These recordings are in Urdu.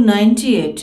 98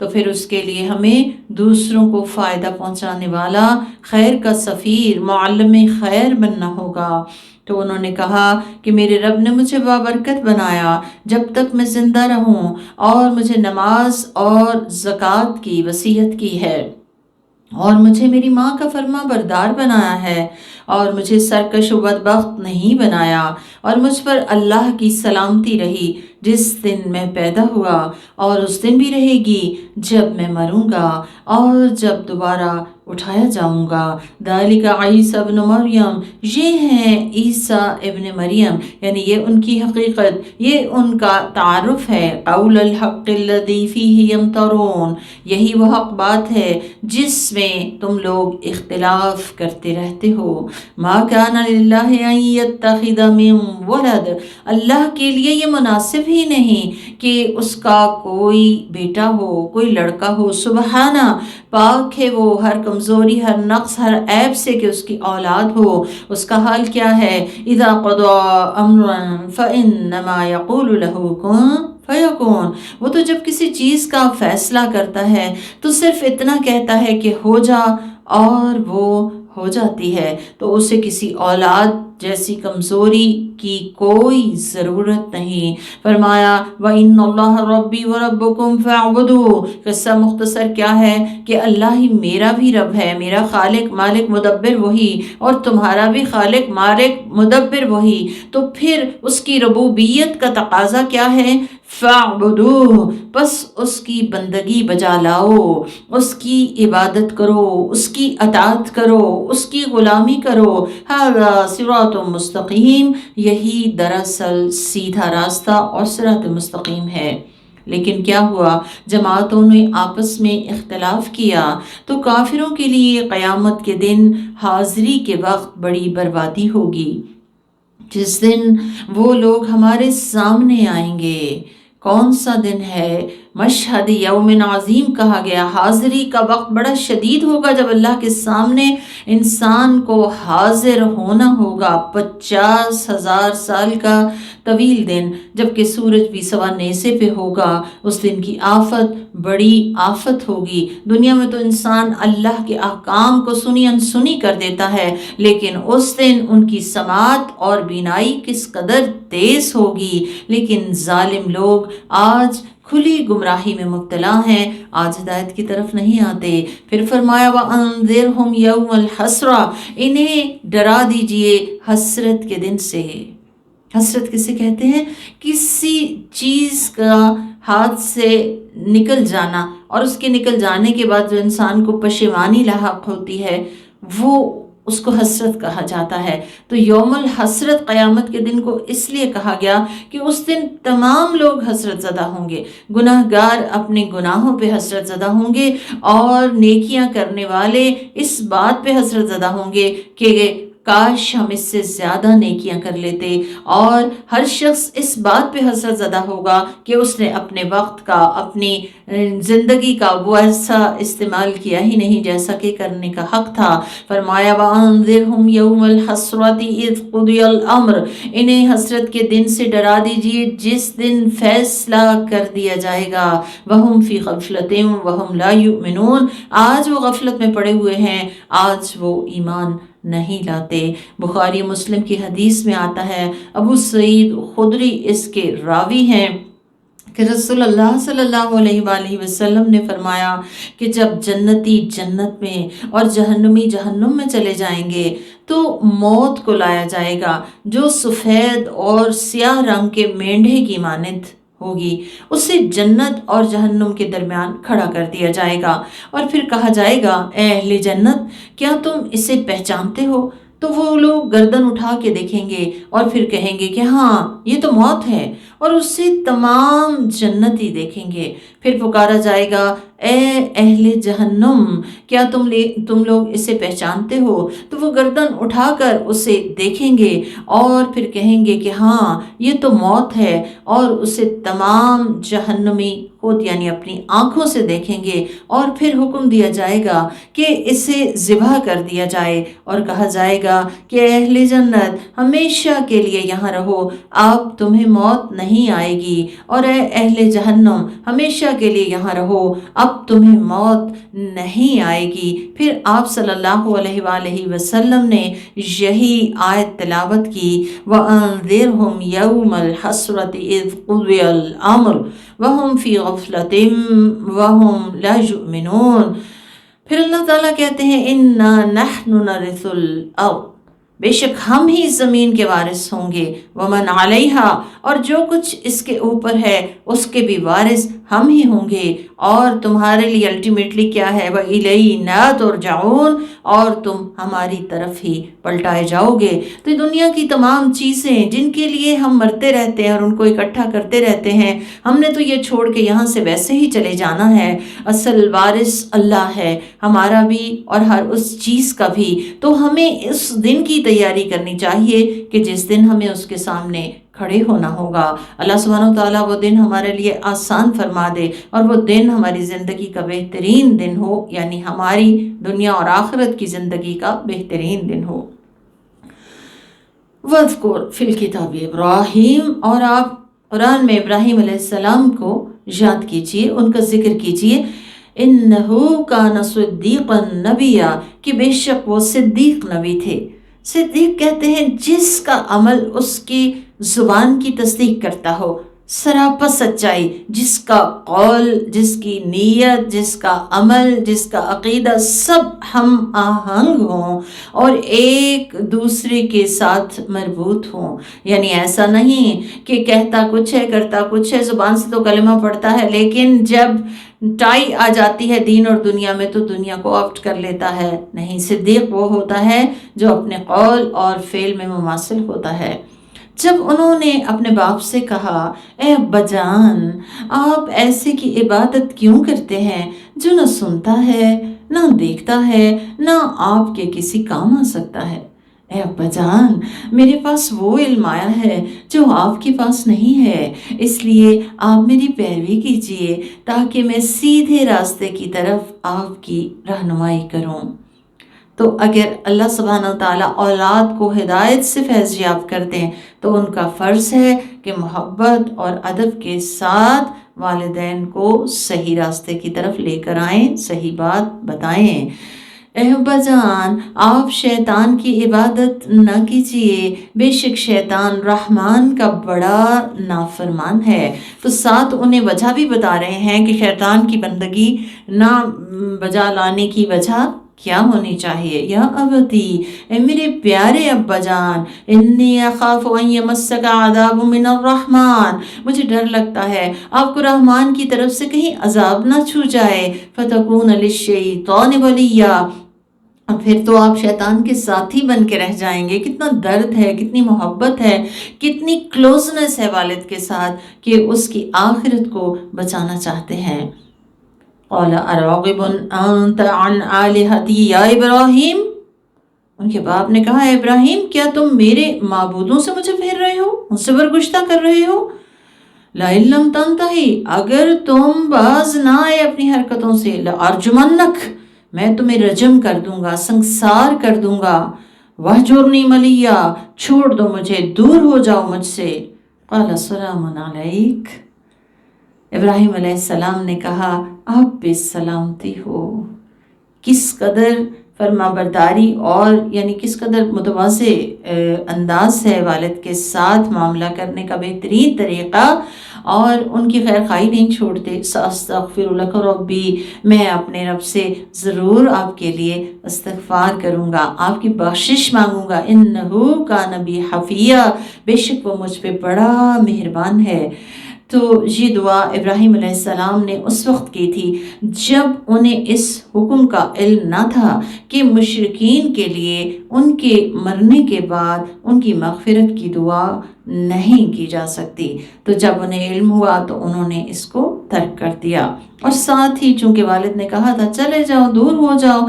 تو پھر اس کے لیے ہمیں دوسروں کو فائدہ پہنچانے والا، خیر کا سفیر، معلم خیر بننا ہوگا۔ تو انہوں نے کہا کہ میرے رب نے مجھے بابرکت بنایا جب تک میں زندہ رہوں، اور مجھے نماز اور زکوٰۃ کی وصیت کی ہے، اور مجھے میری ماں کا فرما بردار بنایا ہے، اور مجھے سرکش و بدبخت نہیں بنایا، اور مجھ پر اللہ کی سلامتی رہی جس دن میں پیدا ہوا، اور اس دن بھی رہے گی جب میں مروں گا اور جب دوبارہ اٹھایا جاؤں گا۔ ذالک عیسی ابن مریم، یہ ہیں عیسیٰ ابن مریم، یعنی یہ ان کی حقیقت، یہ ان کا تعارف ہے۔ قول الحق الذی فیہ یمترون، یہی وہ حق بات ہے جس میں تم لوگ اختلاف کرتے رہتے ہو۔ ما کان للہ ان یتخذ من ولد، اللہ کے لیے یہ مناسب ہی نہیں کہ اس کا کوئی بیٹا ہو، کوئی لڑکا ہو۔ سبحانہ، پاک ہے وہ ہر کمزوری، ہر نقص، ہر عیب سے کہ اس کی اولاد ہو۔ اس کا حال کیا ہے؟ اذا قضى امرا فانما يقول له كن فیکون، وہ تو جب کسی چیز کا فیصلہ کرتا ہے تو صرف اتنا کہتا ہے کہ ہو جا، اور وہ ہو جاتی ہے۔ تو اسے کسی اولاد جیسی کمزوری کی کوئی ضرورت نہیں۔ فرمایا وَإِنَّ اللَّهَ رَبِّي وَرَبُّكُمْ فَاعْبُدُوهُ، قصہ مختصر کیا ہے کہ اللہ ہی میرا بھی رب ہے، میرا خالق مالک مدبر وہی، اور تمہارا بھی خالق مالک مدبر وہی۔ تو پھر اس کی ربوبیت کا تقاضا کیا ہے؟ فَاعْبُدُوهُ، بس اس کی بندگی بجا لاؤ، اس کی عبادت کرو، اس کی اطاعت کرو، اس کی غلامی کرو۔ ھذا صراط مستقیم، یہی دراصل سیدھا راستہ اور صراط مستقیم ہے۔ لیکن کیا ہوا؟ جماعتوں نے آپس میں اختلاف کیا، تو کافروں کے لیے قیامت کے دن حاضری کے وقت بڑی بربادی ہوگی، جس دن وہ لوگ ہمارے سامنے آئیں گے۔ کون سا دن ہے؟ مشہد یوم عظیم کہا گیا۔ حاضری کا وقت بڑا شدید ہوگا جب اللہ کے سامنے انسان کو حاضر ہونا ہوگا۔ 50,000 سال کا طویل دن، جبکہ سورج بھی سوا نیزے پہ ہوگا۔ اس دن کی آفت بڑی آفت ہوگی۔ دنیا میں تو انسان اللہ کے احکام کو سنی انسنی کر دیتا ہے، لیکن اس دن ان کی سماعت اور بینائی کس قدر تیز ہوگی۔ لیکن ظالم لوگ آج کھلی گمراہی میں مبتلا ہیں، آج ہدایت کی طرف نہیں آتے۔ پھر فرمایا وَأَنذِرْهُمْ يَوْمَ الْحَسْرَةِ، انہیں ڈرا دیجئے حسرت کے دن سے۔ حسرت کسے کہتے ہیں؟ کسی چیز کا ہاتھ سے نکل جانا، اور اس کے نکل جانے کے بعد جو انسان کو پشیمانی لاحق ہوتی ہے، وہ اس کو حسرت کہا جاتا ہے۔ تو یوم الحسرت قیامت کے دن کو اس لیے کہا گیا کہ اس دن تمام لوگ حسرت زدہ ہوں گے۔ گناہ گار اپنے گناہوں پہ حسرت زدہ ہوں گے، اور نیکیاں کرنے والے اس بات پہ حسرت زدہ ہوں گے کہ کاش ہم اس سے زیادہ نیکیاں کر لیتے، اور ہر شخص اس بات پہ حسرت زدہ ہوگا کہ اس نے اپنے وقت کا، اپنی زندگی کا وہ ایسا استعمال کیا ہی نہیں جیسا کہ کرنے کا حق تھا۔ فرمایا وَأَنذِرْهُمْ يَوْمَ الْحَسْرَةِ إِذْ قُضِيَ الْأَمْرُ، انہیں حسرت کے دن سے ڈرا دیجئے جس دن فیصلہ کر دیا جائے گا۔ وَهُمْ فِي غَفْلَةٍ وَهُمْ لَا يُؤْمِنُونَ، آج وہ غفلت میں پڑے ہوئے ہیں، آج وہ ایمان نہیں لاتے۔ بخاری مسلم کی حدیث میں آتا ہے، ابو سعید خدری اس کے راوی ہیں، کہ رسول اللہ صلی اللہ علیہ وآلہ وسلم نے فرمایا کہ جب جنتی جنت میں اور جہنمی جہنم میں چلے جائیں گے تو موت کو لایا جائے گا، جو سفید اور سیاہ رنگ کے مینڈھے کی مانند ہوگی۔ اسے جنت اور جہنم کے درمیان کھڑا کر دیا جائے گا، اور پھر کہا جائے گا اے اہل جنت، کیا تم اسے پہچانتے ہو؟ تو وہ لوگ گردن اٹھا کے دیکھیں گے اور پھر کہیں گے کہ ہاں یہ تو موت ہے، اور اسے تمام جنتی دیکھیں گے۔ پھر پکارا جائے گا اے اہل جہنم، کیا تم لوگ اسے پہچانتے ہو؟ تو وہ گردن اٹھا کر اسے دیکھیں گے اور پھر کہیں گے کہ ہاں یہ تو موت ہے، اور اسے تمام جہنمی خود یعنی اپنی آنکھوں سے دیکھیں گے، اور پھر حکم دیا جائے گا کہ اسے ذبح کر دیا جائے، اور کہا جائے گا کہ اہل جنت ہمیشہ کے لیے یہاں رہو، اب تمہیں موت نہیں نہیں آئے گی، اور اے اہل جہنم ہمیشہ کے لیے یہاں رہو، اب تمہیں موت نہیں آئے گی۔ پھر آپ صلی اللہ علیہ وآلہ وسلم نے یہی آیت تلاوت کی، وَأَنذِرْهُمْ يَوْمَ الْحَسْرَةِ إِذْ قُضِيَ الْأَمْرُ وَهُمْ فِي غَفْلَةٍ وَهُمْ لَا يُؤْمِنُونَ۔ پھر اللہ تعالیٰ کہتے ہیں اِنَّا نَحْنُ نَرِثُ الْأَرْضَ، بے شک ہم ہی زمین کے وارث ہوں گے، وَمَنْ عَلَيْهَا، اور جو کچھ اس کے اوپر ہے اس کے بھی وارث ہم ہی ہوں گے، اور تمہارے لیے الٹیمیٹلی کیا ہے، وَإِلَيْنَا تُرْجَعُونَ، اور تم ہماری طرف ہی پلٹائے جاؤ گے۔ تو دنیا کی تمام چیزیں جن کے لیے ہم مرتے رہتے ہیں اور ان کو اکٹھا کرتے رہتے ہیں، ہم نے تو یہ چھوڑ کے یہاں سے ویسے ہی چلے جانا ہے۔ اصل وارث اللہ ہے، ہمارا بھی اور ہر اس چیز کا بھی۔ تو ہمیں اس دن کی تیاری کرنی چاہیے کہ جس دن ہمیں اس کے سامنے کھڑے ہونا ہوگا۔ اللہ سبحانہ و تعالیٰ وہ دن ہمارے لیے آسان فرما دے، اور وہ دن ہماری زندگی کا بہترین دن ہو، یعنی ہماری دنیا اور آخرت کی زندگی کا بہترین دن ہو۔ وَاذْكُرْ فِي الْكِتَابِ ابراہیم، اور آپ قرآن میں ابراہیم علیہ السلام کو یاد کیجئے، ان کا ذکر کیجئے۔ اِنَّهُ كَانَ صِدِّيقًا نَبِيًّا، کہ بے شک وہ صدیق نبی تھے۔ صدیق کہتے ہیں جس کا عمل اس کی زبان کی تصدیق کرتا ہو، سراپا سچائی، جس کا قول، جس کی نیت، جس کا عمل، جس کا عقیدہ سب ہم آہنگ ہوں اور ایک دوسرے کے ساتھ مربوط ہوں۔ یعنی ایسا نہیں کہ کہتا کچھ ہے کرتا کچھ ہے، زبان سے تو کلمہ پڑھتا ہے لیکن جب ٹائی آ جاتی ہے دین اور دنیا میں تو دنیا کو آپٹ کر لیتا ہے۔ نہیں، صدیق وہ ہوتا ہے جو اپنے قول اور فعل میں مماثل ہوتا ہے۔ جب انہوں نے اپنے باپ سے کہا، اے ابا جان، آپ ایسے کی عبادت کیوں کرتے ہیں جو نہ سنتا ہے، نہ دیکھتا ہے، نہ آپ کے کسی کام آ سکتا ہے؟ اے ابا جان، میرے پاس وہ علم آیا ہے جو آپ کے پاس نہیں ہے، اس لیے آپ میری پیروی کیجئے تاکہ میں سیدھے راستے کی طرف آپ کی رہنمائی کروں۔ تو اگر اللہ سبحانہ و تعالیٰ اولاد کو ہدایت سے فیض یاب کرتے ہیں تو ان کا فرض ہے کہ محبت اور ادب کے ساتھ والدین کو صحیح راستے کی طرف لے کر آئیں، صحیح بات بتائیں۔ اے ابا جان، آپ شیطان کی عبادت نہ کیجیے، بے شک شیطان رحمان کا بڑا نافرمان ہے۔ تو ساتھ انہیں وجہ بھی بتا رہے ہیں کہ شیطان کی بندگی نہ بجا لانے کی وجہ کیا ہونی چاہیے۔ یا ابتی، اے میرے پیارے ابا جان، انی اخاف ان یمسک عذاب من الرحمن، مجھے ڈر لگتا ہے آپ کو رحمان کی طرف سے کہیں عذاب نہ چھو جائے، فتکون للشیطان ولیا، اور پھر تو آپ شیطان کے ساتھی بن کے رہ جائیں گے۔ کتنا درد ہے، کتنی محبت ہے، کتنی کلوزنس ہے والد کے ساتھ کہ اس کی آخرت کو بچانا چاہتے ہیں۔ قال اراغب انت عن آلہتی یا ابراہیم، ان کے باپ نے کہا، اے ابراہیم، کیا تم میرے معبودوں سے مجھے پھیر رہے ہو، ان سے برگشتہ کر رہے ہو؟ لئن لم تنتہی، اگر تم باز نہ آئے اپنی حرکتوں سے، لارجمنک، میں تمہیں رجم کر دوں گا، سنسار کر دوں گا، وہجرنی ملیا، چھوڑ دو مجھے، دور ہو جاؤ مجھ سے۔ قال سلام علیک، ابراہیم علیہ السلام نے کہا، آپ پہ سلامتی ہو۔ کس قدر فرما برداری اور یعنی کس قدر متواضع انداز ہے والد کے ساتھ معاملہ کرنے کا بہترین طریقہ، اور ان کی خیر خواہی نہیں چھوڑتے۔ ساستغفر لک ربی، میں اپنے رب سے ضرور آپ کے لیے استغفار کروں گا، آپ کی بخشش مانگوں گا۔ انہو کان بی حفیہ، بے شک وہ مجھ پہ بڑا مہربان ہے۔ تو یہ دعا ابراہیم علیہ السلام نے اس وقت کی تھی جب انہیں اس حکم کا علم نہ تھا کہ مشرکین کے لیے ان کے مرنے کے بعد ان کی مغفرت کی دعا نہیں کی جا سکتی۔ تو جب انہیں علم ہوا تو انہوں نے اس کو ترک کر دیا، اور ساتھ ہی چونکہ والد نے کہا تھا چلے جاؤ، دور ہو جاؤ،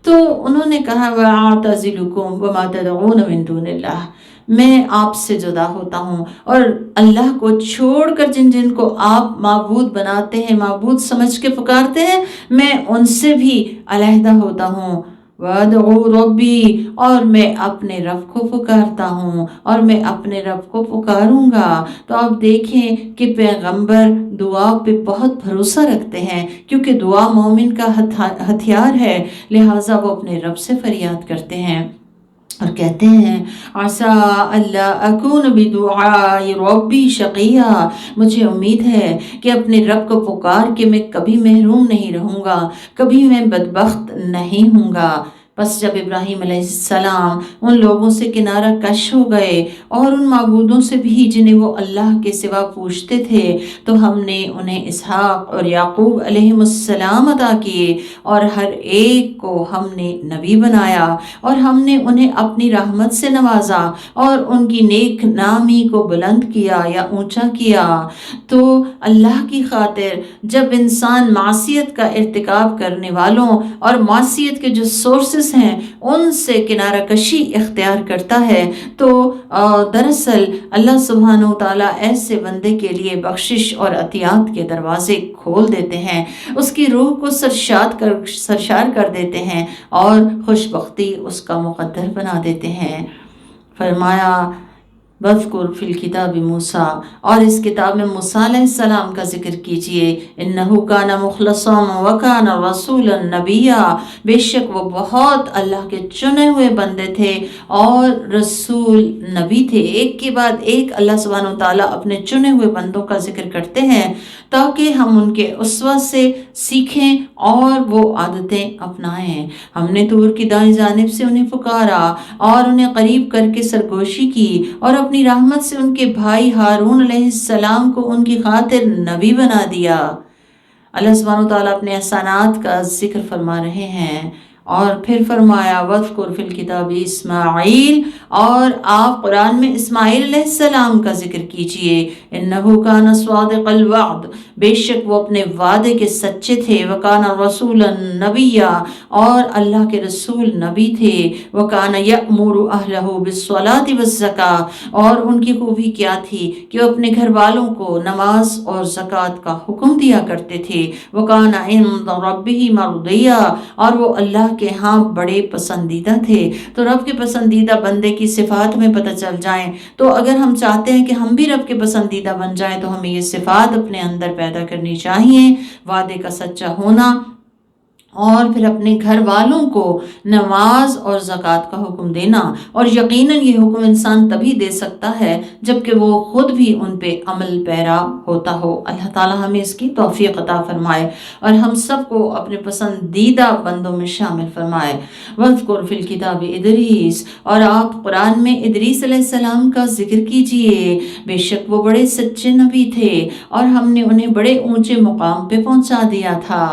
تو انہوں نے کہا وَأَعْتَزِلُكُمْ وَمَا تَدْعُونَ مِن دُونِ اللَّهِ، میں آپ سے جدا ہوتا ہوں اور اللہ کو چھوڑ کر جن جن کو آپ معبود بناتے ہیں، معبود سمجھ کے پکارتے ہیں، میں ان سے بھی علیحدہ ہوتا ہوں۔ وَأَدْعُو رَبِّي، اور میں اپنے رب کو پکارتا ہوں اور میں اپنے رب کو پکاروں گا۔ تو آپ دیکھیں کہ پیغمبر دعا پہ بہت بھروسہ رکھتے ہیں، کیونکہ دعا مومن کا ہتھیار ہے، لہٰذا وہ اپنے رب سے فریاد کرتے ہیں اور کہتے ہیں عسیٰ اللہ اکون بدعاء ربی شقیہ، مجھے امید ہے کہ اپنے رب کو پکار کے میں کبھی محروم نہیں رہوں گا، کبھی میں بدبخت نہیں ہوں گا۔ پس جب ابراہیم علیہ السلام ان لوگوں سے کنارہ کش ہو گئے اور ان معبودوں سے بھی جنہیں وہ اللہ کے سوا پوجتے تھے، تو ہم نے انہیں اسحاق اور یعقوب علیہ السلام عطا کیے اور ہر ایک کو ہم نے نبی بنایا اور ہم نے انہیں اپنی رحمت سے نوازا اور ان کی نیک نامی کو بلند کیا یا اونچا کیا۔ تو اللہ کی خاطر جب انسان معصیت کا ارتکاب کرنے والوں اور معصیت کے جو سورسز ہیں ان سے کنارہ کشی اختیار کرتا ہے، تو دراصل اللہ سبحانہ وتعالیٰ ایسے بندے کے لیے بخشش اور عطیات کے دروازے کھول دیتے ہیں، اس کی روح کو سرشار کر دیتے ہیں اور خوش بختی اس کا مقدر بنا دیتے ہیں۔ فرمایا وَاذْكُرْ فِي الْكِتَابِ موسیٰ، اور اس کتاب میں موسیٰ علیہ السلام کا ذکر کیجئے، اِنَّهُ كَانَ مُخْلَصًا وَكَانَ رَسُولًا نَبِيًّا، بے شک وہ بہت اللہ کے چنے ہوئے بندے تھے اور رسول نبی تھے۔ ایک کے بعد ایک اللہ سبحانہ وتعالیٰ اپنے چنے ہوئے بندوں کا ذکر کرتے ہیں تاکہ ہم ان کے اسوہ سے سیکھیں اور وہ عادتیں اپنائیں۔ ہم نے طور کی دائیں جانب سے انہیں پکارا اور انہیں قریب کر کے سرگوشی کی اور اپنی رحمت سے ان کے بھائی ہارون علیہ السلام کو ان کی خاطر نبی بنا دیا۔ اللہ سبحانہ وتعالیٰ اپنے احسانات کا ذکر فرما رہے ہیں اور پھر فرمایا وَاذْكُرْ فِي الْكِتَابِ اسماعیل، اور آپ قرآن میں اسماعیل علیہ السلام کا ذکر کیجئے، اِنَّهُ كَانَ صَادِقَ الْوَعْدِ، بے شک وہ اپنے وعدے کے سچے تھے، وَكَانَ رَسُولًا نَبِيًّا، اور اللہ کے رسول نبی تھے، وَكَانَ يَأْمُرُ أَهْلَهُ بِالصَّلَاةِ وَالزَّكَاةِ، اور ان کی خوبی کیا تھی کہ وہ اپنے گھر والوں کو نماز اور زکوٰۃ کا حکم دیا کرتے تھے، وَكَانَ عِندَ رَبِّهِ مَرْضِيًّا، اور وہ اللہ کے ہاں بڑے پسندیدہ تھے۔ تو رب کے پسندیدہ بندے کی صفات میں پتہ چل جائیں، تو اگر ہم چاہتے ہیں کہ ہم بھی رب کے پسندیدہ بن جائیں تو ہمیں یہ صفات اپنے اندر پیدا کرنی چاہیے، وعدے کا سچا ہونا، اور پھر اپنے گھر والوں کو نماز اور زکوٰۃ کا حکم دینا، اور یقیناً یہ حکم انسان تبھی دے سکتا ہے جبکہ وہ خود بھی ان پہ عمل پیرا ہوتا ہو۔ اللہ تعالیٰ ہمیں اس کی توفیق عطا فرمائے اور ہم سب کو اپنے پسندیدہ بندوں میں شامل فرمائے۔ وَاذْكُرْ فِي الْكِتَابِ ادریس، اور آپ قرآن میں ادریس علیہ السلام کا ذکر کیجئے، بے شک وہ بڑے سچے نبی تھے اور ہم نے انہیں بڑے اونچے مقام پہ پہنچا دیا تھا۔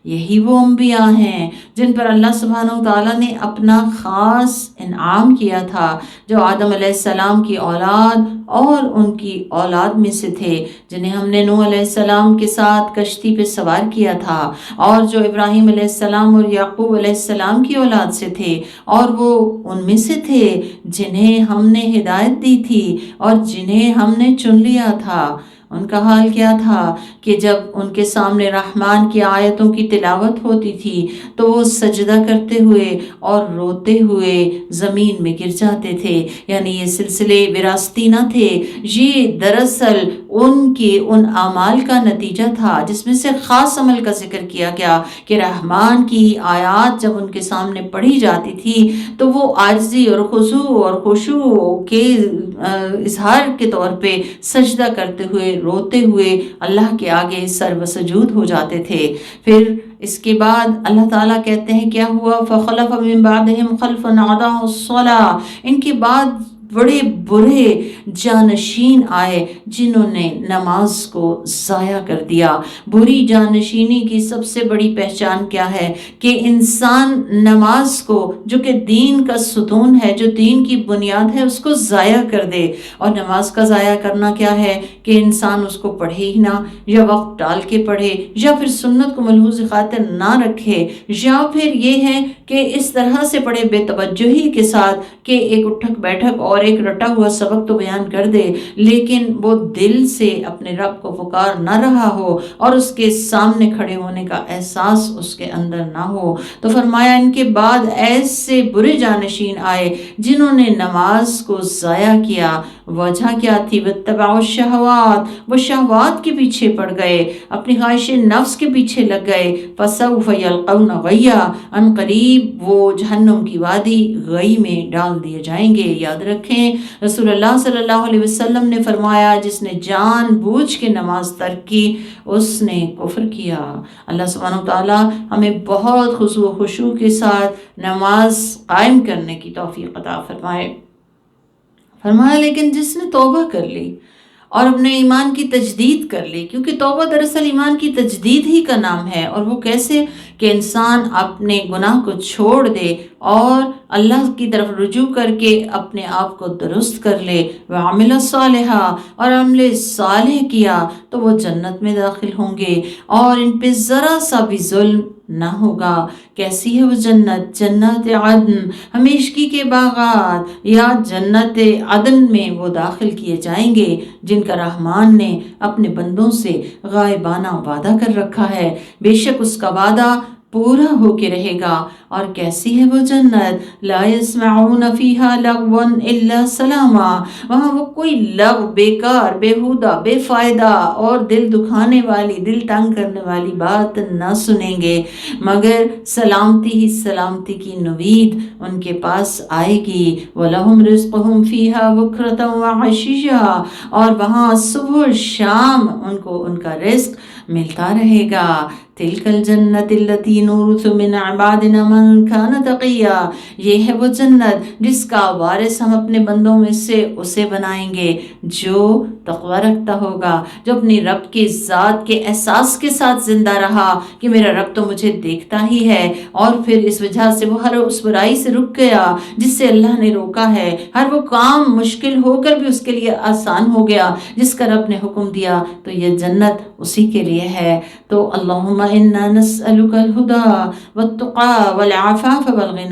یہی وہ انبیاء ہیں جن پر اللہ سبحانہ وتعالیٰ نے اپنا خاص انعام کیا تھا، جو آدم علیہ السلام کی اولاد اور ان کی اولاد میں سے تھے، جنہیں ہم نے نوح علیہ السلام کے ساتھ کشتی پہ سوار کیا تھا، اور جو ابراہیم علیہ السلام اور یعقوب علیہ السلام کی اولاد سے تھے، اور وہ ان میں سے تھے جنہیں ہم نے ہدایت دی تھی اور جنہیں ہم نے چن لیا تھا۔ ان کا حال کیا تھا کہ جب ان کے سامنے رحمان کی آیتوں کی تلاوت ہوتی تھی تو وہ سجدہ کرتے ہوئے اور روتے ہوئے زمین میں گر جاتے تھے۔ یعنی یہ سلسلے وراثتی نہ تھے، یہ دراصل ان کے ان اعمال کا نتیجہ تھا جس میں سے خاص عمل کا ذکر کیا گیا کہ رحمان کی آیات جب ان کے سامنے پڑھی جاتی تھی تو وہ عاجزی اور خضوع اور خشوع کے اظہار کے طور پہ سجدہ کرتے ہوئے روتے ہوئے اللہ کے آگے سر وسجود ہو جاتے تھے۔ پھر اس کے بعد اللہ تعالیٰ کہتے ہیں کیا ہوا، فَخَلَفَ مِن بَعْدِهِمْ خَلْفٌ أَضَاعُوا الصَّلَاةَ، ان کے بعد بڑے برے جانشین آئے جنہوں نے نماز کو ضائع کر دیا۔ بری جانشینی کی سب سے بڑی پہچان کیا ہے کہ انسان نماز کو جو کہ دین کا ستون ہے، جو دین کی بنیاد ہے، اس کو ضائع کر دے۔ اور نماز کا ضائع کرنا کیا ہے کہ انسان اس کو پڑھے ہی نہ، یا وقت ڈال کے پڑھے، یا پھر سنت کو ملحوظ خاطر نہ رکھے، یا پھر یہ ہے کہ اس طرح سے پڑھے بے توجہی کے ساتھ کہ ایک اٹھک بیٹھک اور ایک رٹا ہوا سبق تو بیان کر دے، لیکن وہ دل سے اپنے رب کو پکار نہ رہا ہو اور اس کے سامنے کھڑے ہونے کا احساس اس کے اندر نہ ہو۔ تو فرمایا ان کے بعد ایسے برے جانشین آئے جنہوں نے نماز کو ضائع کیا۔ وجہ کیا تھی؟ واتبعوا الشہوات، وہ شہوات کے پیچھے پڑ گئے، اپنی خواہش نفس کے پیچھے لگ گئے۔ فسوف یلقون غیا، ان قریب وہ جہنم کی وادی غی میں ڈال دیے جائیں گے۔ یاد رکھیں رسول اللہ صلی اللہ علیہ وسلم نے فرمایا جس نے جان بوجھ کے نماز ترک کی اس نے کفر کیا۔ اللہ سبحانہ وتعالی ہمیں بہت خضوع و خشوع کے ساتھ نماز قائم کرنے کی توفیق عطا فرمائے۔ فرمایا لیکن جس نے توبہ کر لی اور اپنے ایمان کی تجدید کر لی، کیونکہ توبہ دراصل ایمان کی تجدید ہی کا نام ہے، اور وہ کیسے کہ انسان اپنے گناہ کو چھوڑ دے اور اللہ کی طرف رجوع کر کے اپنے آپ کو درست کر لے۔ وعمل صالحا، اور عمل صالح کیا تو وہ جنت میں داخل ہوں گے اور ان پہ ذرا سا بھی ظلم نہ ہوگا۔ کیسی ہے وہ جنت؟ جنت عدن، ہمیشگی کے باغات، یا جنت عدن میں وہ داخل کیے جائیں گے جن کا رحمان نے اپنے بندوں سے غائبانہ وعدہ کر رکھا ہے۔ بے شک اس کا وعدہ پورا ہو کے رہے گا۔ اور کیسی ہے وہ جنت؟ لا يسمعون فيها لغوا الا سلاما، وہاں وہ کوئی لغو، بیکار، بیہودہ، بے فائدہ اور دل دکھانے والی، دل تنگ کرنے والی بات نہ سنیں گے، مگر سلامتی ہی سلامتی کی نوید ان کے پاس آئے گی۔ وَلَهُمْ رِزْقُهُمْ فِيهَا بُكْرَةً وَعَشِيًّا، اور وہاں صبح و شام ان کو ان کا رزق ملتا رہے گا۔ تِلْكَ الْجَنَّةِ الَّتِي نُورِثُ مِنْ عِبَادِنَا مَنْ كَانَ تَقِيًّا، یہ ہے وہ جنت جس کا وارث ہم اپنے بندوں میں سے اسے بنائیں گے جو تقوی رکھتا ہوگا، جو اپنی رب کی ذات کے احساس کے ساتھ زندہ رہا کہ میرا رب تو مجھے دیکھتا ہی ہے، اور پھر اس وجہ سے وہ ہر اس برائی سے رک گیا جس سے اللہ نے روکا ہے، ہر وہ کام مشکل ہو کر بھی اس کے لیے آسان ہو گیا جس کا رب نے حکم دیا، تو یہ جنت اسی کے لیے ہے۔ تو اللہم انا نسألک الہدی والتقی والعفاف والغنی،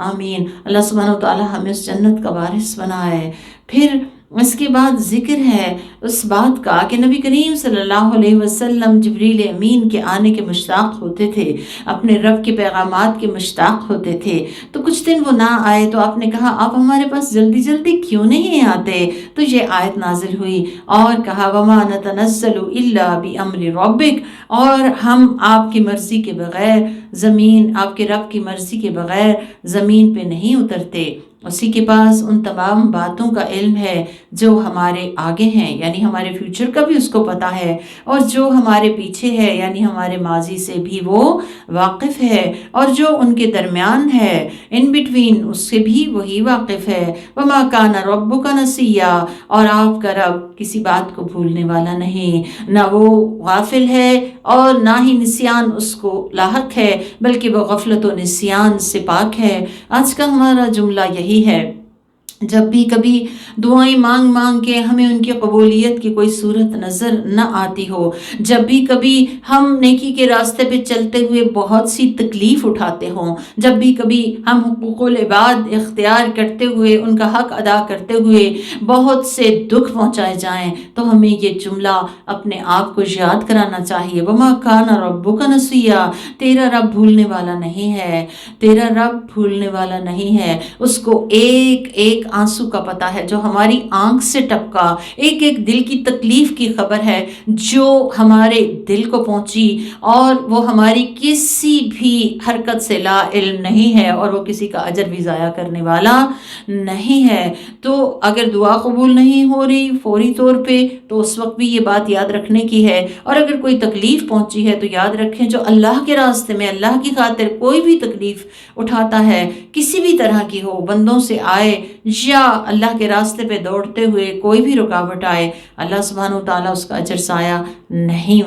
آمین۔ اللہ سبحانہ وتعالی ہمیں اس جنت کا وارث بنائے۔ پھر اس کے بعد ذکر ہے اس بات کا کہ نبی کریم صلی اللہ علیہ وسلم جبریل امین کے آنے کے مشتاق ہوتے تھے، اپنے رب کے پیغامات کے مشتاق ہوتے تھے۔ تو کچھ دن وہ نہ آئے تو آپ نے کہا آپ ہمارے پاس جلدی جلدی کیوں نہیں آتے؟ تو یہ آیت نازل ہوئی اور کہا وما نتنزل الا بامر ربک، اور ہم آپ کی مرضی کے بغیر زمین، آپ کے رب کی مرضی کے بغیر زمین پہ نہیں اترتے۔ اسی کے پاس ان تمام باتوں کا علم ہے جو ہمارے آگے ہیں، یعنی ہمارے فیوچر کا بھی اس کو پتہ ہے، اور جو ہمارے پیچھے ہے یعنی ہمارے ماضی سے بھی وہ واقف ہے، اور جو ان کے درمیان ہے ان بٹوین اس سے بھی وہی واقف ہے۔ وما کان ربک نسیا، اور آپ کا رب کسی بات کو بھولنے والا نہیں، نہ وہ غافل ہے اور نہ ہی نسیان اس کو لاحق ہے، بلکہ وہ غفلت و نسیان سے پاک ہے۔ آج کا ہمارا جملہ یہی ہے، جب بھی کبھی دعائیں مانگ مانگ کے ہمیں ان کی قبولیت کی کوئی صورت نظر نہ آتی ہو، جب بھی کبھی ہم نیکی کے راستے پہ چلتے ہوئے بہت سی تکلیف اٹھاتے ہوں، جب بھی کبھی ہم حقوق العباد اختیار کرتے ہوئے ان کا حق ادا کرتے ہوئے بہت سے دکھ پہنچائے جائیں، تو ہمیں یہ جملہ اپنے آپ کو یاد کرانا چاہیے، وما کان ربک نسیا، تیرا رب بھولنے والا نہیں ہے، تیرا رب بھولنے والا نہیں ہے۔ اس کو ایک ایک آنسو کا پتہ ہے جو ہماری آنکھ سے ٹپکا، ایک ایک دل کی تکلیف کی خبر ہے جو ہمارے دل کو پہنچی، اور وہ ہماری کسی بھی حرکت سے لا علم نہیں ہے، اور وہ کسی کا اجر بھی ضائع کرنے والا نہیں ہے۔ تو اگر دعا قبول نہیں ہو رہی فوری طور پہ تو اس وقت بھی یہ بات یاد رکھنے کی ہے، اور اگر کوئی تکلیف پہنچی ہے تو یاد رکھیں جو اللہ کے راستے میں اللہ کی خاطر کوئی بھی تکلیف اٹھاتا ہے، کسی بھی طرح کی ہو، بندوں سے آئے یا اللہ کے راستے پہ دوڑتے ہوئے کوئی بھی رکاوٹ آئے، اللہ سبحانہ وتعالیٰ اس کا اجر ضائع نہیں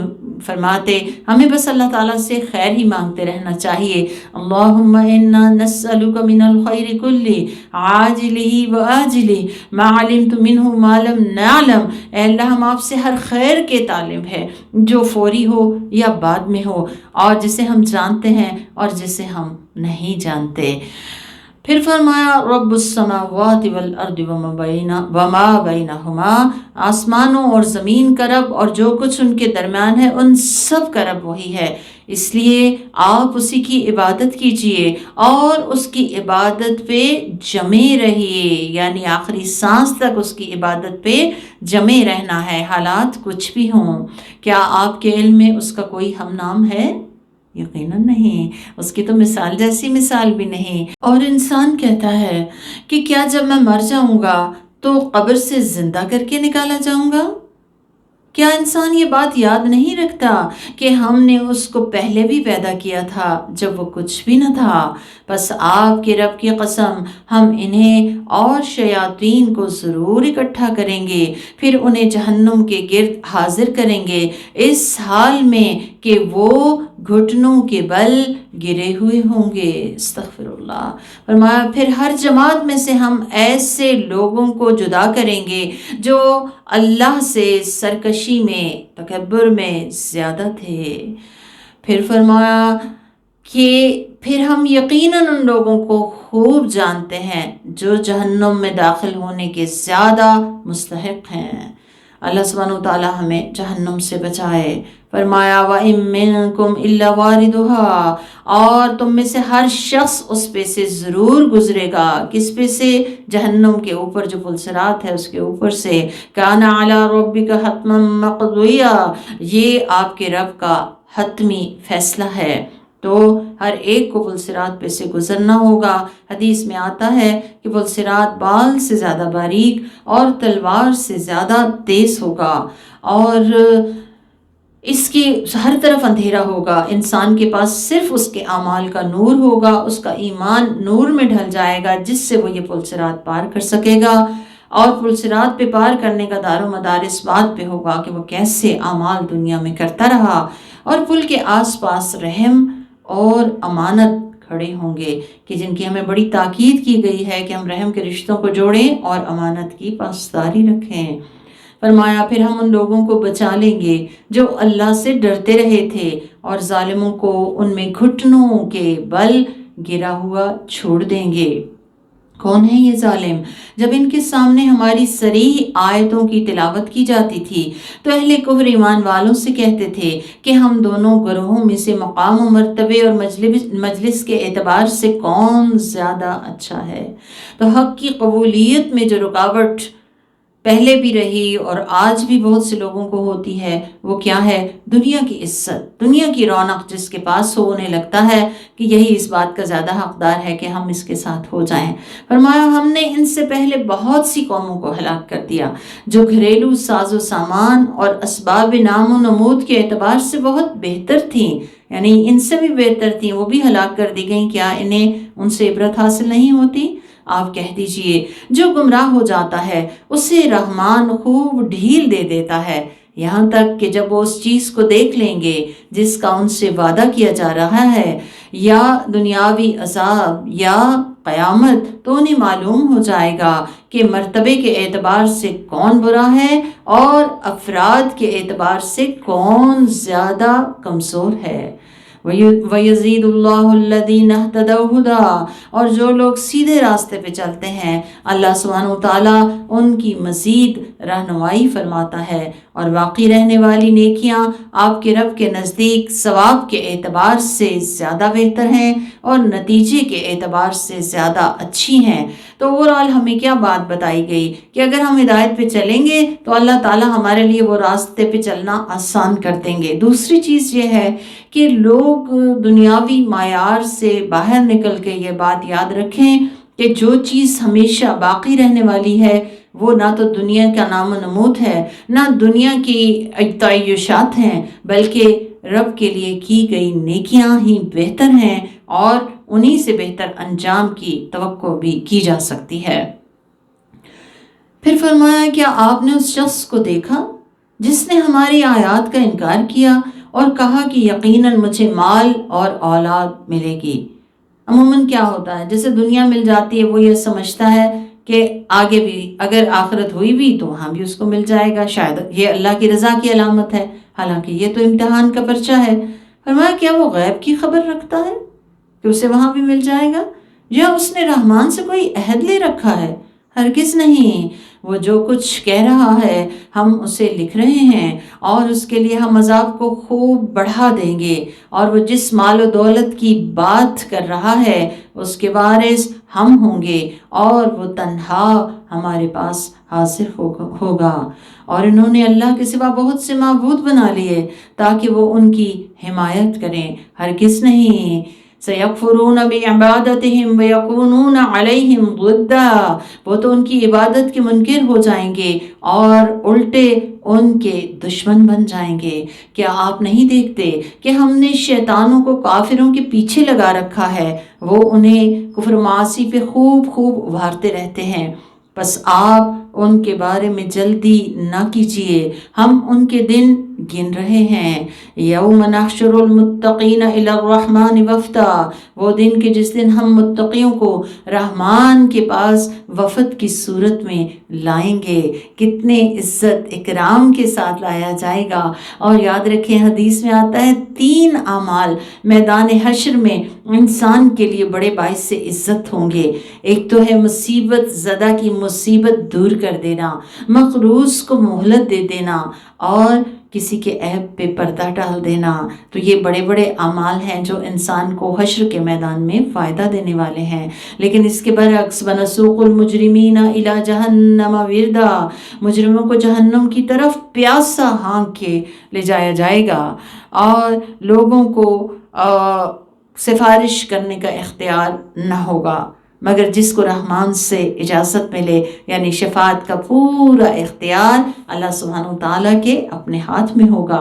فرماتے۔ ہمیں بس اللہ تعالیٰ سے خیر ہی مانگتے رہنا چاہیے۔ اللہم انا نسألک من الخیر کلی عاجلہ وآجلہ ما علمت منہ ما لم نعلم، اے اللہ ہم آپ سے ہر خیر کے طالب ہیں جو فوری ہو یا بعد میں ہو، اور جسے ہم جانتے ہیں اور جسے ہم نہیں جانتے۔ پھر فرمایا رب السماوات والارض وما بینہما، آسمانوں اور زمین کا رب اور جو کچھ ان کے درمیان ہے ان سب کا رب وہی ہے، اس لیے آپ اسی کی عبادت کیجئے اور اس کی عبادت پہ جمے رہیے، یعنی آخری سانس تک اس کی عبادت پہ جمے رہنا ہے، حالات کچھ بھی ہوں۔ کیا آپ کے علم میں اس کا کوئی ہم نام ہے؟ یقیناً نہیں، اس کی تو مثال جیسی مثال بھی نہیں۔ اور انسان کہتا ہے کہ کیا جب میں مر جاؤں گا تو قبر سے زندہ کر کے نکالا جاؤں گا؟ کیا انسان یہ بات یاد نہیں رکھتا کہ ہم نے اس کو پہلے بھی پیدا کیا تھا جب وہ کچھ بھی نہ تھا؟ بس آپ کے رب کی قسم، ہم انہیں اور شیاطین کو ضرور اکٹھا کریں گے، پھر انہیں جہنم کے گرد حاضر کریں گے، اس حال میں کہ وہ گھٹنوں کے بل گرے ہوئے ہوں گے۔ استغفر اللہ۔ فرمایا پھر ہر جماعت میں سے ہم ایسے لوگوں کو جدا کریں گے جو اللہ سے سرکشی میں، تکبر میں زیادہ تھے۔ پھر فرمایا کہ پھر ہم یقیناً ان لوگوں کو خوب جانتے ہیں جو جہنم میں داخل ہونے کے زیادہ مستحق ہیں۔ اللہ سبحانہ وتعالی ہمیں جہنم سے بچائے۔ فرمایا وَإِن مِّنكُمْ إِلَّا وَارِدُهَا، اور تم میں سے ہر شخص اس پہ سے ضرور گزرے گا۔ کس پہ سے؟ جہنم کے اوپر جو پل صراط ہے اس کے اوپر سے۔ كَانَ عَلَىٰ رَبِّكَ حَتْمًا مَّقْضِيًّا، یہ آپ کے رب کا حتمی فیصلہ ہے، تو ہر ایک کو پل صراط پہ سے گزرنا ہوگا۔ حدیث میں آتا ہے کہ پل صراط بال سے زیادہ باریک اور تلوار سے زیادہ تیز ہوگا، اور اس کی ہر طرف اندھیرا ہوگا۔ انسان کے پاس صرف اس کے اعمال کا نور ہوگا، اس کا ایمان نور میں ڈھل جائے گا جس سے وہ یہ پل صراط پار کر سکے گا، اور پل صراط پہ پار کرنے کا دار و مدار اس بات پہ ہوگا کہ وہ کیسے اعمال دنیا میں کرتا رہا۔ اور پل کے آس پاس رحم اور امانت کھڑے ہوں گے، کہ جن کی ہمیں بڑی تاکید کی گئی ہے کہ ہم رحم کے رشتوں کو جوڑیں اور امانت کی پاسداری رکھیں۔ فرمایا پھر ہم ان لوگوں کو بچا لیں گے جو اللہ سے ڈرتے رہے تھے، اور ظالموں کو ان میں گھٹنوں کے بل گرا ہوا چھوڑ دیں گے۔ کون ہے یہ ظالم؟ جب ان کے سامنے ہماری صریح آیتوں کی تلاوت کی جاتی تھی تو اہل کفر ایمان والوں سے کہتے تھے کہ ہم دونوں گروہوں میں سے مقام و مرتبے اور مجلس کے اعتبار سے کون زیادہ اچھا ہے۔ تو حق کی قبولیت میں جو رکاوٹ پہلے بھی رہی اور آج بھی بہت سے لوگوں کو ہوتی ہے، وہ کیا ہے؟ دنیا کی عزت، دنیا کی رونق جس کے پاس ہو، انہیں لگتا ہے کہ یہی اس بات کا زیادہ حقدار ہے کہ ہم اس کے ساتھ ہو جائیں۔ فرمایا ہم نے ان سے پہلے بہت سی قوموں کو ہلاک کر دیا جو گھریلو ساز و سامان اور اسباب نام و نمود کے اعتبار سے بہت بہتر تھیں، یعنی ان سے بھی بہتر تھیں، وہ بھی ہلاک کر دی گئیں۔ کیا انہیں ان سے عبرت حاصل نہیں ہوتی؟ آپ کہہ دیجئے جو گمراہ ہو جاتا ہے اسے رحمان خوب ڈھیل دے دیتا ہے، یہاں تک کہ جب وہ اس چیز کو دیکھ لیں گے جس کا ان سے وعدہ کیا جا رہا ہے، یا دنیاوی عذاب یا قیامت، تو انہیں معلوم ہو جائے گا کہ مرتبے کے اعتبار سے کون برا ہے اور افراد کے اعتبار سے کون زیادہ کمزور ہے۔ وَيَزِيدُ اللَّهُ الَّذِينَ اهْتَدَوْا هُدًى، اور جو لوگ سیدھے راستے پہ چلتے ہیں اللہ سبحانہ وتعالیٰ ان کی مزید رہنمائی فرماتا ہے، اور باقی رہنے والی نیکیاں آپ کے رب کے نزدیک ثواب کے اعتبار سے زیادہ بہتر ہیں اور نتیجے کے اعتبار سے زیادہ اچھی ہیں۔ تو اوورآل ہمیں کیا بات بتائی گئی کہ اگر ہم ہدایت پہ چلیں گے تو اللہ تعالیٰ ہمارے لیے وہ راستے پہ چلنا آسان کر دیں گے۔ دوسری چیز یہ ہے کہ لوگ دنیاوی معیار سے باہر نکل کے یہ بات یاد رکھیں کہ جو چیز ہمیشہ باقی رہنے والی ہے وہ نہ تو دنیا کا نام و نمود ہے، نہ دنیا کی تعیشات ہیں، بلکہ رب کے لیے کی گئی نیکیاں ہی بہتر ہیں، اور انہی سے بہتر انجام کی توقع بھی کی جا سکتی ہے۔ پھر فرمایا کیا آپ نے اس شخص کو دیکھا جس نے ہماری آیات کا انکار کیا اور کہا کہ یقیناً مجھے مال اور اولاد ملے گی۔ عموماً کیا ہوتا ہے، جیسے دنیا مل جاتی ہے وہ یہ سمجھتا ہے کہ آگے بھی اگر آخرت ہوئی بھی تو وہاں بھی اس کو مل جائے گا، شاید یہ اللہ کی رضا کی علامت ہے، حالانکہ یہ تو امتحان کا پرچہ ہے۔ فرمایا کیا وہ غیب کی خبر رکھتا ہے کہ اسے وہاں بھی مل جائے گا؟ یا اس نے رحمان سے کوئی عہد لے رکھا ہے؟ ہرگز نہیں۔ وہ جو کچھ کہہ رہا ہے ہم اسے لکھ رہے ہیں، اور اس کے لیے ہم عذاب کو خوب بڑھا دیں گے، اور وہ جس مال و دولت کی بات کر رہا ہے اس کے وارث ہم ہوں گے، اور وہ تنہا ہمارے پاس حاضر ہوگا۔ اور انہوں نے اللہ کے سوا بہت سے معبود بنا لیے تاکہ وہ ان کی حمایت کریں، ہرگز نہیں۔ سَيَكْفُرُونَ بِعِبَادَتِهِمْ وَيَكُونُونَ عَلَيْهِمْ ضِدًّا، وہ تو ان کی عبادت کے منکر ہو جائیں گے اور الٹے ان کے دشمن بن جائیں گے۔ کیا آپ نہیں دیکھتے کہ ہم نے شیطانوں کو کافروں کے پیچھے لگا رکھا ہے، وہ انہیں کفر و معاصی پہ خوب خوب ابھارتے رہتے ہیں، بس آپ ان کے بارے میں جلدی نہ کیجیے، ہم ان کے دن گن رہے ہیں۔ یوم نحشر المتقین الی الرحمن وفدا، وہ دن کہ جس دن ہم متقیوں کو رحمان کے پاس وفد کی صورت میں لائیں گے، کتنے عزت اکرام کے ساتھ لایا جائے گا۔ اور یاد رکھیں حدیث میں آتا ہے 3 اعمال میدان حشر میں انسان کے لیے بڑے باعث سے عزت ہوں گے۔ ایک تو ہے مصیبت زدہ کی مصیبت دور کر دینا، مقروض کو مہلت دے دینا، اور کسی کے عیب پہ پردہ ڈال دینا۔ تو یہ بڑے بڑے اعمال ہیں جو انسان کو حشر کے میدان میں فائدہ دینے والے ہیں۔ لیکن اس کے برعکس وَنَسُوقُ الْمُجْرِمِينَ إِلَى جَهَنَّمَ وِرْدًا، مجرموں کو جہنم کی طرف پیاسا ہانک کے لے جایا جائے گا، اور لوگوں کو سفارش کرنے کا اختیار نہ ہوگا مگر جس کو رحمان سے اجازت ملے، یعنی شفاعت کا پورا اختیار اللہ سبحانہ وتعالیٰ کے اپنے ہاتھ میں ہوگا۔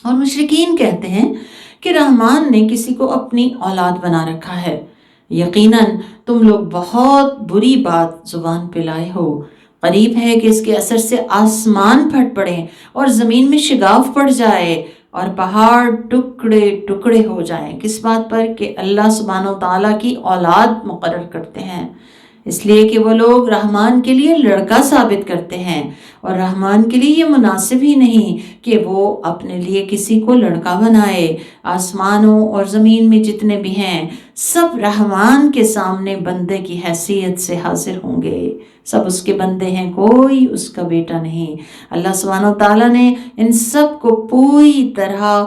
اور مشرکین کہتے ہیں کہ رحمان نے کسی کو اپنی اولاد بنا رکھا ہے۔ یقیناً تم لوگ بہت بری بات زبان پہ لائے ہو، قریب ہے کہ اس کے اثر سے آسمان پھٹ پڑیں اور زمین میں شگاف پڑ جائے اور پہاڑ ٹکڑے ٹکڑے ہو جائیں۔ کس بات پر؟ کہ اللہ سبحانہ وتعالیٰ کی اولاد مقرر کرتے ہیں، اس لیے کہ وہ لوگ رحمان کے لیے لڑکا ثابت کرتے ہیں، اور رحمان کے لیے یہ مناسب ہی نہیں کہ وہ اپنے لیے کسی کو لڑکا بنائے۔ آسمانوں اور زمین میں جتنے بھی ہیں سب رحمان کے سامنے بندے کی حیثیت سے حاضر ہوں گے، سب اس کے بندے ہیں، کوئی اس کا بیٹا نہیں۔ اللہ سبحانہ وتعالیٰ نے ان سب کو پوری طرح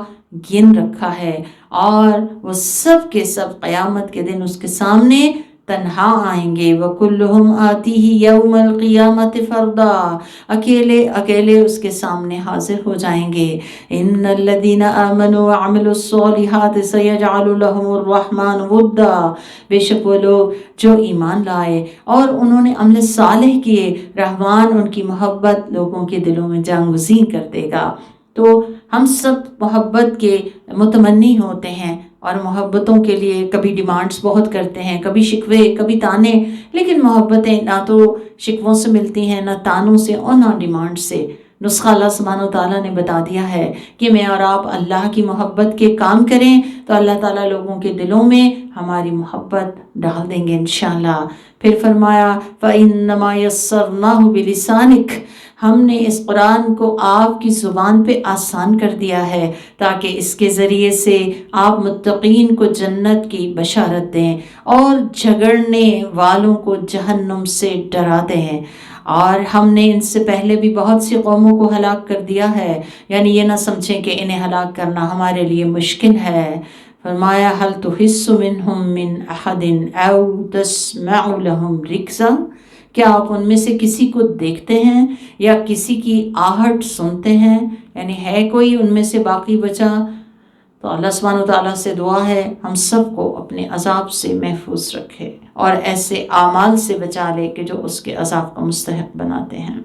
گن رکھا ہے، اور وہ سب کے سب قیامت کے دن اس کے سامنے تنہا آئیں گے۔ وَكُلُّهُمْ آتِيهِ يَوْمَ الْقِيَامَةِ فَرْدًا، اکیلے اکیلے اس کے سامنے حاضر ہو جائیں گے۔ إِنَّ الَّذِينَ آمَنُوا وَعَمِلُوا الصَّالِحَاتِ سَيَجْعَلُ لَهُمُ الرَّحْمَنُ وُدًّا، بے شک وہ لوگ جو ایمان لائے اور انہوں نے عمل صالح کیے، رحمان ان کی محبت لوگوں کے دلوں میں جانگزین کر دے گا۔ تو ہم سب محبت کے متمنی ہوتے ہیں، اور محبتوں کے لیے کبھی ڈیمانڈز بہت کرتے ہیں، کبھی شکوے، کبھی تانے، لیکن محبتیں نہ تو شکووں سے ملتی ہیں، نہ تانوں سے، اور نہ ڈیمانڈ سے۔ نسخہ اللہ سبحانہ وتعالیٰ نے بتا دیا ہے کہ میں اور آپ اللہ کی محبت کے کام کریں تو اللہ تعالیٰ لوگوں کے دلوں میں ہماری محبت ڈال دیں گے انشاءاللہ۔ پھر فرمایا فَإِنَّمَا يَسَّرْنَاهُ بِلِسَانِكَ، ہم نے اس قرآن کو آپ کی زبان پہ آسان کر دیا ہے تاکہ اس کے ذریعے سے آپ متقین کو جنت کی بشارت دیں اور جھگڑنے والوں کو جہنم سے ڈرا دیں۔ اور ہم نے ان سے پہلے بھی بہت سی قوموں کو ہلاک کر دیا ہے، یعنی یہ نہ سمجھیں کہ انہیں ہلاک کرنا ہمارے لیے مشکل ہے۔ فرمایا هل تحس منهم من احد او تسمع لهم رکزا، کیا آپ ان میں سے کسی کو دیکھتے ہیں یا کسی کی آہٹ سنتے ہیں، یعنی ہے کوئی ان میں سے باقی بچا؟ تو اللہ سبحانہ وتعالیٰ سے دعا ہے ہم سب کو اپنے عذاب سے محفوظ رکھے اور ایسے اعمال سے بچا لے کہ جو اس کے عذاب کا مستحق بناتے ہیں۔